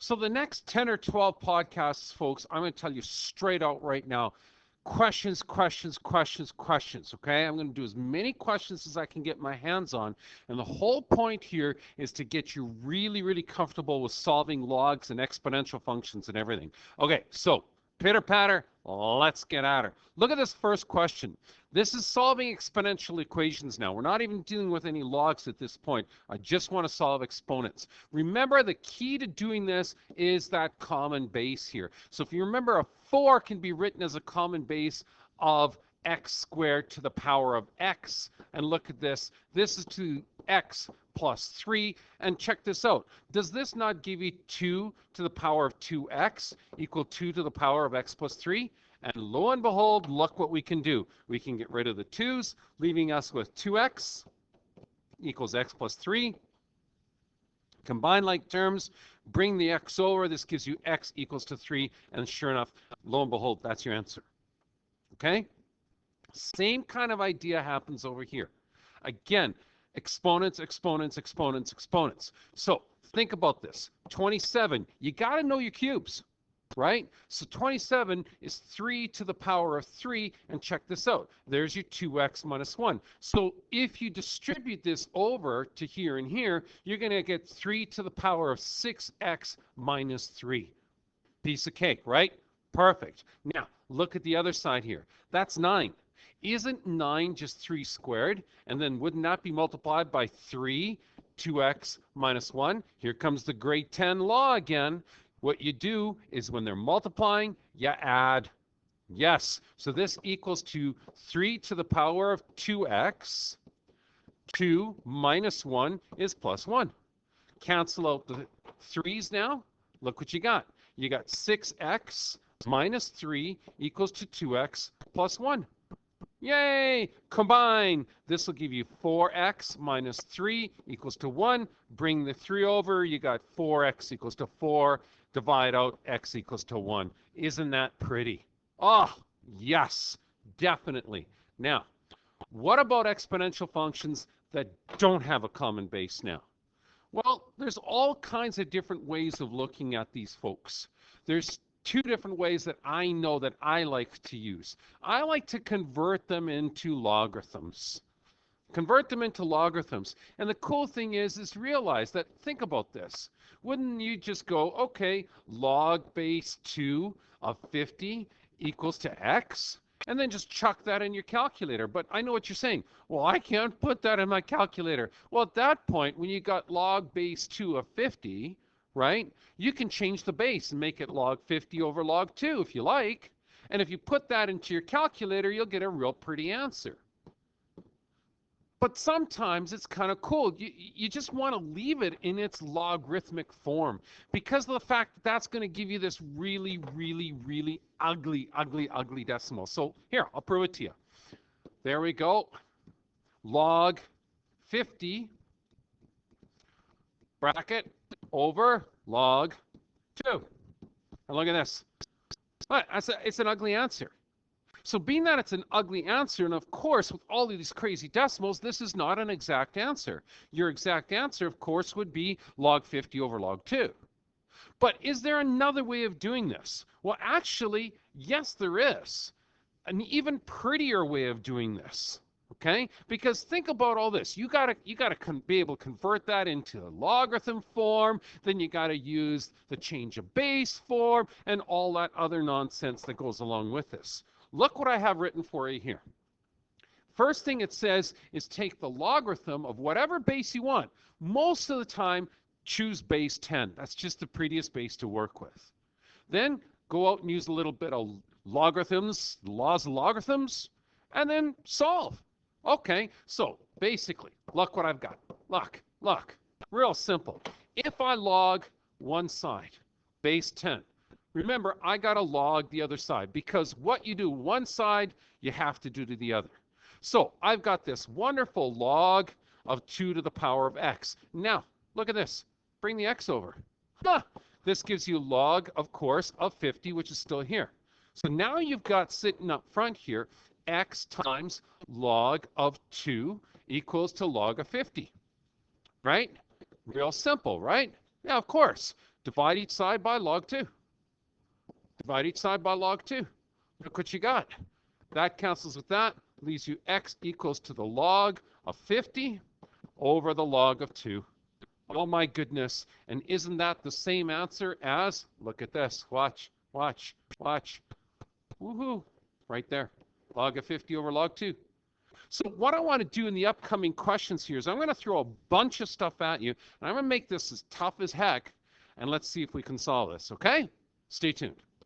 So the next 10 or 12 podcasts, folks, I'm going to tell you straight out right now, questions, questions, questions, questions, okay? I'm going to do as many questions as I can get my hands on. And the whole point here is to get you really, really comfortable with solving logs and exponential functions and everything. Okay, so pitter patter, let's get at her. Look at this first question. This is solving exponential equations now. We're not even dealing with any logs at this point. I just want to solve exponents. Remember, the key to doing this is that common base here. So if you remember, a 4 can be written as a common base of x squared to the power of x. And look at this. This is to x plus 3. And check this out. Does this not give you 2 to the power of 2x equal 2 to the power of x plus 3? And lo and behold, look what we can do. We can get rid of the 2's, leaving us with 2x equals x plus 3. Combine like terms, bring the x over. This gives you x equals to 3. And sure enough, lo and behold, that's your answer. Okay? Same kind of idea happens over here. Again, exponents, exponents, exponents, exponents. So think about this. 27, you got to know your cubes, right? So 27 is 3 to the power of 3, and check this out. There's your 2x minus 1. So if you distribute this over to here and here, you're going to get 3 to the power of 6x minus 3. Piece of cake, right? Perfect. Now, look at the other side here. That's 9. Isn't 9 just 3 squared? And then wouldn't that be multiplied by 3, 2x minus 1? Here comes the grade 10 law again. What you do is when they're multiplying, you add. Yes, so this equals to 3 to the power of 2x. 2 minus 1 is plus 1. Cancel out the 3's now. Look what you got. You got 6x minus 3 equals to 2x plus 1. Yay! Combine. This will give you 4x minus 3 equals to 1. Bring the 3 over. You got 4x equals to 4. Divide out x equals to 1. Isn't that pretty? Oh, yes, definitely. Now, what about exponential functions that don't have a common base now? Well, there's all kinds of different ways of looking at these folks. There's two different ways that I know that I like to use. I like to convert them into logarithms. Convert them into logarithms. And the cool thing is realize that, think about this. Wouldn't you just go, okay, log base 2 of 50 equals to x? And then just chuck that in your calculator. But I know what you're saying. Well, I can't put that in my calculator. Well, at that point, when you got log base 2 of 50, right, you can change the base and make it log 50 over log 2 if you like. And if you put that into your calculator, you'll get a real pretty answer. But sometimes it's kind of cool. You just want to leave it in its logarithmic form because of the fact that that's going to give you this really, really, really ugly, ugly, ugly decimal. So here, I'll prove it to you. There we go. Log 50 bracket over log 2. And look at this. It's an ugly answer. So being that it's an ugly answer, and of course, with all of these crazy decimals, this is not an exact answer. Your exact answer, of course, would be log 50 over log 2. But is there another way of doing this? Well, actually, yes, there is. An even prettier way of doing this. Okay? Because think about all this. You gotta be able to convert that into logarithm form. Then you gotta use the change of base form and all that other nonsense that goes along with this. Look what I have written for you here. First thing it says is take the logarithm of whatever base you want. Most of the time, choose base 10. That's just the prettiest base to work with. Then go out and use a little bit of logarithms, laws of logarithms, and then solve. Okay, so basically, look what I've got. Look, real simple. If I log one side, base 10, remember, I got to log the other side because what you do one side, you have to do to the other. So I've got this wonderful log of 2 to the power of x. Now, look at this. Bring the x over. This gives you log, of course, of 50, which is still here. So now you've got sitting up front here, x times log of 2 equals to log of 50. Right? Real simple, right? Yeah, of course. Divide each side by log 2. Divide each side by log 2. Look what you got. That cancels with that, leaves you x equals to the log of 50 over the log of 2. Oh my goodness. And isn't that the same answer as, look at this, watch, watch, watch. Woohoo, right there. Log of 50 over log 2. So what I want to do in the upcoming questions here is I'm going to throw a bunch of stuff at you, and I'm going to make this as tough as heck, and let's see if we can solve this, okay? Stay tuned.